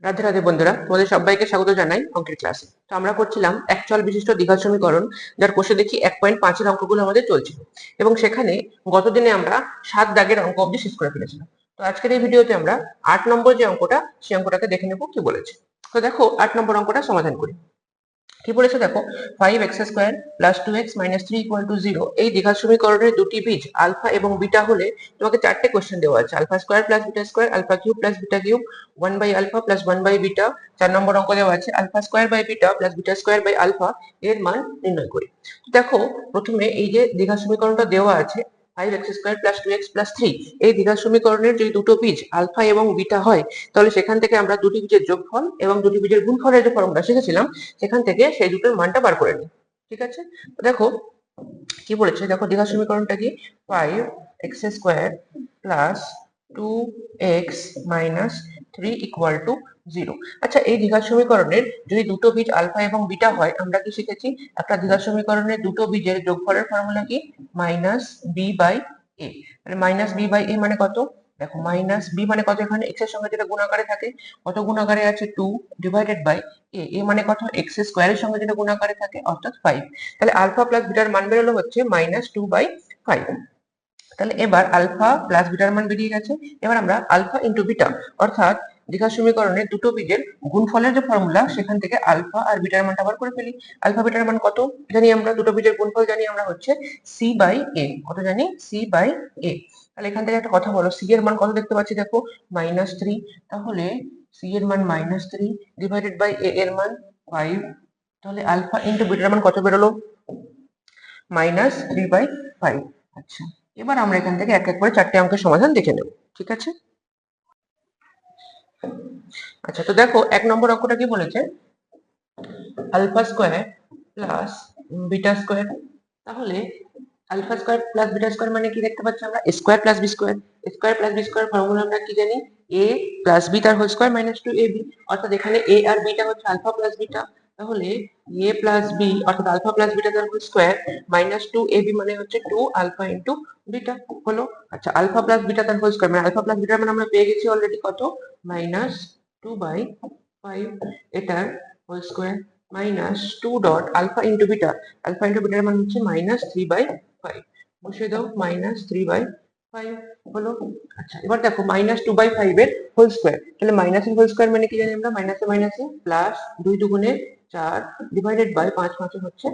রাধে রাধে বন্ধুরা, তোমাদের সবাইকে স্বাগত জানাই অঙ্কের ক্লাসে। তো আমরা করছিলাম এক চল বিশিষ্ট দ্বিঘাত সমীকরণ, যার কোষে দেখি 1.5 এর অঙ্কগুলো আমাদের চলছিল, এবং সেখানে গতদিনে আমরা 7 দাগের অঙ্ক অবধি শেষ করে ফেলেছিলাম। তো আজকের এই ভিডিওতে আমরা 8 নম্বর যে অঙ্কটা, সেই অঙ্কটাকে দেখে নেবো কি বলেছে। তো দেখো 8 নম্বর অঙ্কটা সমাধান করি। কি বলেছে দেখো, 5x² plus 2x minus 3 equal to 0 এই দ্বিঘাত সমীকরণের দুটি বীজ আলফা এবং বিটা হলে তোমাকে চারটে কোশ্চেন দেওয়া আছে। Alpha square plus beta square, alpha cube plus beta cube, 1/আলফা প্লাস 1/বিটা। 4 নম্বর অঙ্ক দেওয়া আছে alpha square by beta plus beta square by alpha এর মান নির্ণয় করি। দেখো প্রথমে এই যে দ্বিঘাত সমীকরণটা দেওয়া আছে 5x² প্লাস 2x প্লাস 3, এই দ্বিঘাত সমীকরণের যদি দুটো বীজ আলফা এবং বিটা হয়, তাহলে সেখান থেকে আমরা দুটি বীজের যোগফল এবং দুটি বীজের গুণফলের যে ফর্মুলা শিখেছিলাম, সেখান থেকে সেই দুটোর মানটা বার করে নিই। ঠিক আছে, দেখো কি বলেছে, দেখো দ্বিঘাত সমীকরণটা কি, 5x² plus 2x minus 3 equal to 0। আচ্ছা, এই দ্বিঘাত সমীকরণের যদি দুটো বীজ আলফা এবং বিটা হয়, আমরা কি শিখেছি একটা দ্বিঘাত সমীকরণের দুটো বীজের যোগফলের ফর্মুলা কি, minus b by a. Minus b by a মানে কত, দেখো মাইনাস বি মানে কত, এখানে এক্স এর সঙ্গে যেটা গুণ আকারে থাকে, কত গুণ আকারে আছে 2 ডিভাইডেড বাই এ, এ মানে কত এক্স স্কোয়ারের সঙ্গে যেটা গুণ আকারে থাকে অর্থাৎ 5। তাহলে আলফা প্লাস বিটার মান বেরোলো হচ্ছে -2/5। তাহলে এবার আলফা প্লাস বিটার মান বেরিয়ে গেছে। এবার আমরা আলফা ইন্টু বিটা অর্থাৎ দ্বিঘাত সমীকরণের দুটো বীজের গুণফলের যে ফর্মুলা, সেখান থেকে আলফা আর বিটার মানটা বার করে ফেলি। আলফা বিটার মান কত জানি আমরা, দুটো বীজের গুণফল জানি আমরা হচ্ছে সি বাই এ। কত জানি, সি বাই এ। তাহলে এখান থেকে একটা কথা বলো, সি এর মান কত দেখতে পাচ্ছি, দেখো -3। তাহলে সি এর মান -3 ডিভাইডেড বাই এ এর মান 5। তাহলে আলফা ইন্টু বিটার মান কত বেরোলো, -3/5। আচ্ছা, এবার আমরা এখান থেকে এক এক করে চারটে অঙ্কের সমাধান দেখে নেব। ঠিক আছে, আচ্ছা তো দেখো এক নম্বর অঙ্কটা কি বলেছে, alpha square plus beta square. তাহলে alpha square plus beta square মানে কি দেখতে পাচ্ছি আমরা, square plus B square. Square plus B square formula আমরা কি জানি, এ প্লাস বি তার হোল স্কোয়ার মাইনাস 2ab। অর্থাৎ এখানে এ আর বিটা হচ্ছে আলফা প্লাস বিটা। তাহলে এ প্লাস বি অর্থাৎ আলফা প্লাস বিটা তার হোল স্কোয়ার মাইনাস 2ab মানে হচ্ছে 2 আলফা ইন্টু বিটা হলো। আচ্ছা, আলফা প্লাস বিটা তার হোল স্কোয়ার মানে আলফা প্লাস বিটার মানে আমরা পেয়ে গেছি অলরেডি কত, -2/5 এটার whole square minus 2 dot alpha into beta, alpha into বিটার মান হচ্ছে -3/5। বসিয়ে দাও -3/5 হলো। আচ্ছা, এবার দেখো -2/5 এর হোল স্কোয়ার, তাহলে মাইনাসের হোল স্কোয়ার মানে কি জানি আমরা, মাইনাসে মাইনাসে প্লাস 2 দুগুণে 4 ডিভাইডেড বাই 5 5 হচ্ছে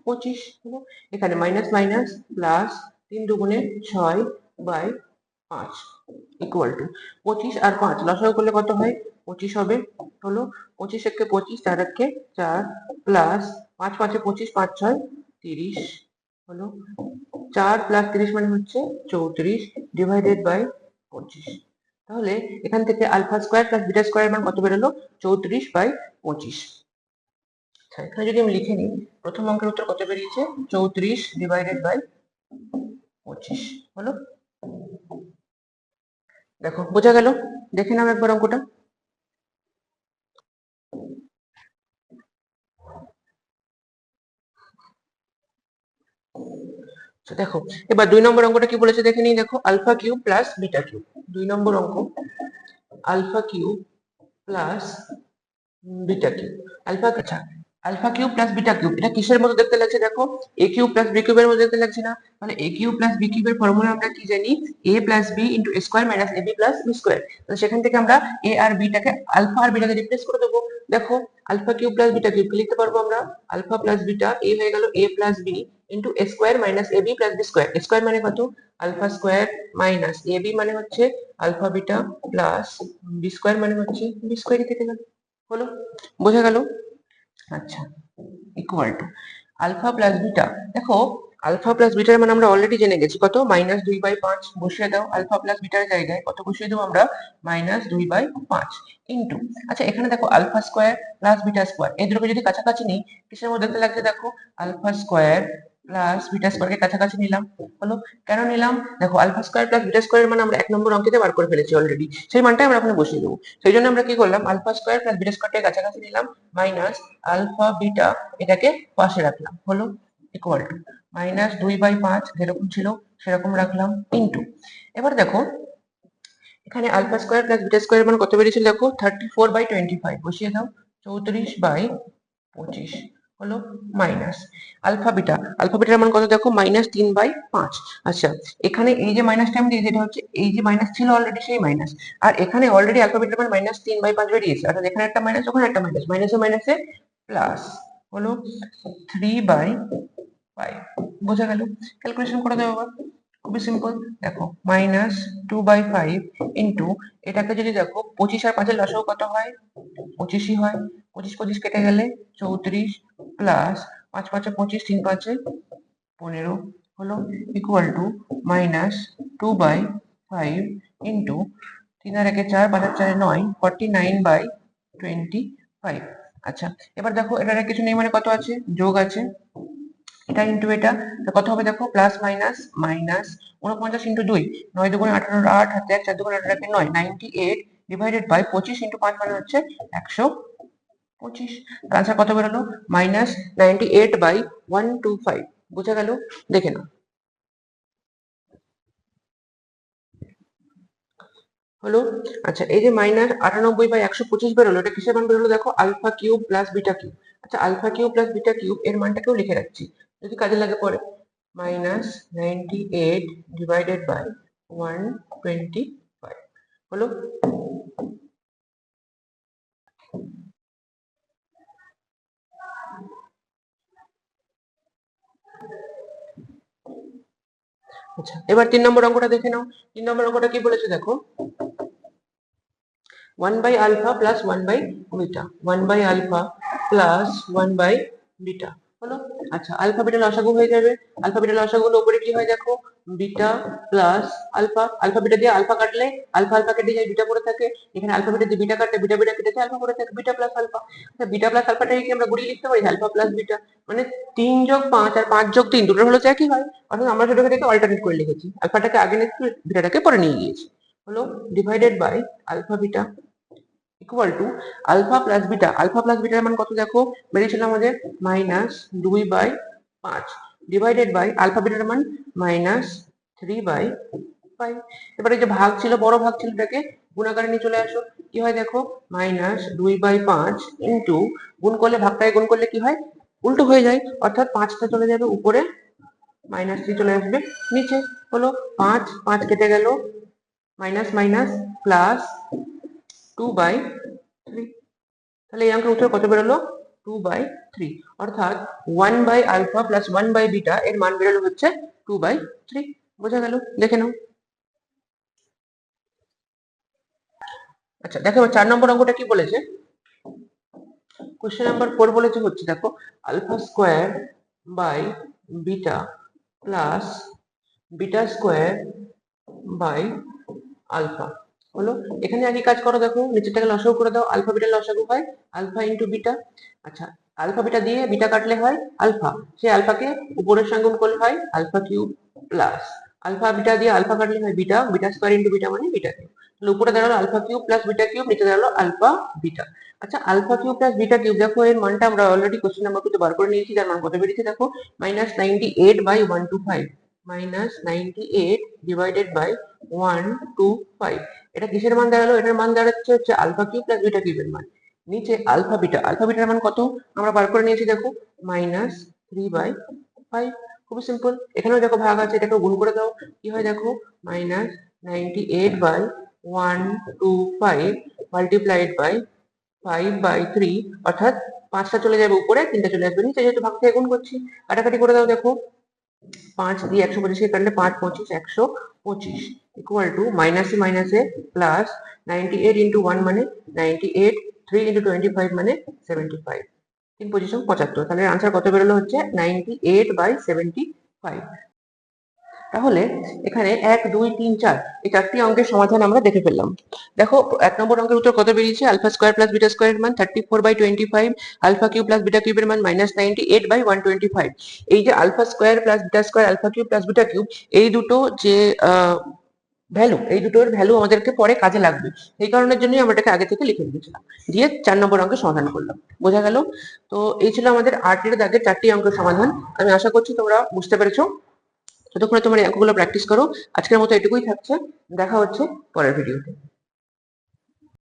25 হলো। এখানে মাইনাস মাইনাস প্লাস 3 দুগুণে 6 বাই 5 ইকুয়াল টু 25 আর 5 লসাগু করলে কত হয়, 25 হবে হলো। 25 একে 25, 4 একে 4 প্লাস 5 5 এ 25, 5 6 30 হলো। 4 প্লাস 30 মানে হচ্ছে 34 ডিভাইডেড বাই 25। তাহলে এখান থেকে alpha square plus beta square মান কত বেরোলো, 34/25। আচ্ছা, এখানে যদি আমি লিখে নিই, প্রথম অঙ্কের উত্তর কত বেরিয়েছে, 34 ডিভাইডেড বাই 25 হলো। দেখো বোঝা গেল, দেখে নাও একবার অঙ্কটা। দেখো এবার 2 নম্বর অঙ্কটা কি বলেছে দেখে নিই, দেখো alpha cube plus beta cube. 2 নম্বর অঙ্ক, alpha cube plus beta cube. Alpha, আচ্ছা alpha cube plus beta cube এটা কিসের মতো দেখতে লাগছে, দেখো এ কিউব প্লাস বি কিউবের মতো দেখতে লাগছে না। মানে এ কিউব প্লাস বি কিউবের ফর্মুলা আমরা কি জানি, a plus B into A square minus A B plus B square. তো সেখান থেকে আমরা এ আর বিটাকে আলফা আর বিটাকে রিপ্লেস করে দেবো। দেখো alpha cube plus beta cube লিখতে পারবো আমরা, আলফা প্লাস বিটা এ হয়ে গেল A plus B into A square minus A B plus B square. A square মানে কত, alpha square minus A B মানে হচ্ছে alpha beta plus B square মানে হচ্ছে বি স্কোয়ারই থেকে গেল হলো। বোঝা গেল? আচ্ছা, equal to alpha plus beta. দেখো আলফা প্লাস বিটার মানে আমরা অলরেডি জেনে গেছি কত, -2/5। বসিয়ে দাও আলফা প্লাস বিটার জায়গায় কত বসিয়ে দেবো আমরা, -2/5 ইন্টু, আচ্ছা এখানে দেখো alpha square plus beta square এই দুটোকে যদি কাছাকাছি নিই, কিসের মধ্যে দেখতে লাগছে, দেখো আলফা স্কোয়ার প্লাস বিটা স্কোয়ারকে কাছাকাছি নিলাম হলো। কেন নিলাম, দেখো আলফা স্কোয়ার প্লাস বিটা স্কোয়ারের মানে আমরা 1 নম্বর অঙ্কেতে বার করে ফেলেছি অলরেডি, সেই মানটাই আমরা ওখানে বসিয়ে দেবো। সেই জন্য আমরা কি করলাম, আলফা স্কোয়ার প্লাস বিটা স্কোয়ারটাকে কাছাকাছি নিলাম, মাইনাস আলফা বিটা এটাকে পাশে রাখলাম হলো, ইকুয়াল টু -2/5 যেরকম ছিল সেরকম রাখলাম ইন্টু। এবার দেখো এখানে alpha square plus beta square মান কত বেরিয়েছিল দেখো 34/25 বসিয়ে দাও 34/25 হলো মাইনাস আলফা বিটার মান কত দেখো -3/5। আচ্ছা এখানে এই যে মাইনাসটা আমি দিয়েছি এটা হচ্ছে এই যে মাইনাস ছিল অলরেডি সেই মাইনাস, আর এখানে অলরেডি আলফা বিটার মান -3/5 বেরিয়েছে, অর্থাৎ এখানে একটা মাইনাস ওখানে একটা মাইনাস, মাইনাসে মাইনাসে প্লাস হলো 3/5। বোঝা গেল? ক্যালকুলেশন করে দেবো আবার, খুবই সিম্পল। দেখো -2/5 ইন্টু এটাকে যদি দেখো 25 আর 5 এর লসাগু কত হয় 25ই হয়, 25 25 কেটে গেলে 34 প্লাস 5 5 25 3 5 15 হলো ইকুয়াল টু -2/5 ইন্টু 3 আর 1 4 5 আর 4 9 49/25। আচ্ছা এবার দেখো এটার কিছু নেই মানে কত আছে, যোগ আছে, এটা ইন্টু এটা কত হবে দেখো প্লাস মাইনাস মাইনাস 49 ইন্টু 2 9 দুগুণে 18 8 হাতে 1 4 দুগুণে 18 9 98 ডিভাইডেড বাই 25 ইন্টু 5 মানে হচ্ছে 125। আনসার কত বেরোলো -98/125। বুঝা গেল? দেখে নাও হলো। আচ্ছা এই যে -98/125 বেরোলো, এটা কিসের মান বেরোলো দেখো alpha cube plus beta cube. আচ্ছা alpha cube plus beta cube এর মানটাকেও লিখে রাখছি যদি কাজে লাগে পরে, -98 ডিভাইডেড বাই 125 হলো। আচ্ছা এবার 3 নম্বর অঙ্কটা দেখে নাও। 3 নম্বর অঙ্কটা কি বলেছে দেখো 1/α প্লাস 1/β, 1/α প্লাস 1/β হলো। আচ্ছা আলফা বিটা লসাগু হয়ে যাবে, আলফা বিটা লসাগু হলে উপরে কি হয় দেখো beta plus alpha, alpha beta দিয়ে আলফা কাটলে আলফা আলফা কেটে যায় বিটা পড়ে থাকে, এখানে আলফা বিটা দিয়ে বিটা কাটলে বিটা বিটা কেটে যায় আলফা পড়ে থাকে, বিটা প্লাস আলফা। আচ্ছা বিটা প্লাস আলফাটাকে কি আমরা গুড়িয়ে লিখতে পারি আলফা প্লাস বিটা, মানে 3 যোগ 5 আর 5 যোগ 3 দুটোর হলো একই হয়, অর্থাৎ আমরা সেটাকে অল্টারনেট করে লিখেছি, আলফাটাকে আগে নিয়ে বিটাটাকে পরে নিয়ে গিয়েছি হলো divided by alpha beta equal to alpha plus beta, alpha plus বিটার মান কত দেখো বেরিয়েছিল আমাদের -2/5 ডিভাইডেড বাই আলফা বিটার মান -3/5। এবারে যে ভাগ ছিল বড় ভাগ ছিল এটাকে গুণাকারে নিয়ে চলে আসো, কি হয় দেখো -2/5 ইন্টু গুণ করলে ভাগটাকে গুণ করলে কি হয় উল্টো হয়ে যায়, অর্থাৎ 5টা চলে যাবে উপরে, -3 চলে আসবে নিচে হলো 5 5 কেটে গেল মাইনাস মাইনাস প্লাস 2/3। তাহলে এই অঙ্কের উত্তর কত বেরোলো 2/3, অর্থাৎ 1/α প্লাস 1/β এর মান বেরোলো হচ্ছে 2/3। বোঝা গেল? দেখে নাও। আচ্ছা দেখো 4 নম্বর অঙ্কটা কি বলেছে, কোশ্চেন নাম্বার 4 বলেছে হচ্ছে দেখো alpha square by beta plus beta square by alpha হলো। এখানে আগে কাজ করো দেখো নিচেরটাকে লসাগু করে দাও, আলফা বিটা লসাগু হয় আলফা ইন্টু বিটা। আচ্ছা আলফা বিটা দিয়ে বিটা কাটলে হয় আলফা, সেই আলফাকে উপরের সঙ্গে গুণ করলে হয় alpha cube plus alpha beta দিয়ে আলফা কাটলে হয় beta, beta square into beta মানে বিটা কিউব। তাহলে উপরে দাঁড়ালো alpha cube plus beta cube, নিচে দাঁড়ালো আলফা বিটা। আচ্ছা alpha cube plus beta cube দেখো এর মানটা আমরা অলরেডি কোশ্চেন নাম্বার 2 তে বার করে নিয়েছি, যার মান কত বেরিয়েছে দেখো -98/125, -98 ডিভাইডেড বাই 125। এটা কিসের মান দাঁড়ালো, এটার মান দাঁড়াচ্ছে হচ্ছে আলফা কিউব প্লাস বিটা কিউবের মান, নিচে আলফা বিটা, আলফা বিটার মান কত আমরা বার করে নিয়েছি দেখো -3/5। খুবই সিম্পল, এখানেও দেখো ভাগ আছে এটাকে গুণ করে দাও, কি হয় দেখো -98/125 মাল্টিপ্লাইড বাই 5/3, অর্থাৎ 5টা চলে যাবে উপরে 3টা চলে আসবে নিচে, যেহেতু ভাগ থেকে গুণ করছি কাটাকাটি করে দাও দেখো 5 দিয়ে 125 কে কাটলে 5 25 125 ইকুয়াল টু মাইনাসে মাইনাসে প্লাস 98 ইন্টু 1 মানে 98, 3 ইন্টু 25 মানে 75, 3 পজিশন 75। তাহলে আনসার কত বেরোলো হচ্ছে 98/75। তাহলে এখানে 1 2 3 4 এই 4টি অঙ্কের সমাধান আমরা দেখে ফেললাম। দেখো 1 নম্বর অঙ্কের উত্তর কত বেরিয়েছে আলফা স্কয়ার প্লাস বিটা স্কয়ারের মান 34/25, আলফা কিউব প্লাস বিটা কিউবের মান -98/125। এই যে alpha square plus beta square, alpha cube plus beta cube, এই দুটো যে ভ্যালু, এই দুটোর ভ্যালু আমাদেরকে পরে কাজে লাগবে, এই কারণের জন্যই আমরা এটাকে আগে থেকে লিখে রেখেছিলাম, দিয়ে 4 নম্বর অঙ্কের সমাধান করলাম। বোঝা গেল? তো এই ছিল আমাদের 8 এর দাগের 4টি অঙ্কের সমাধান। আমি আশা করছি তোমরা বুঝতে পেরেছো। ততক্ষণে তোমরা অঙ্কগুলো প্র্যাকটিস করো। আজকের মতো এটুকুই থাকছে, দেখা হচ্ছে পরের ভিডিওতে।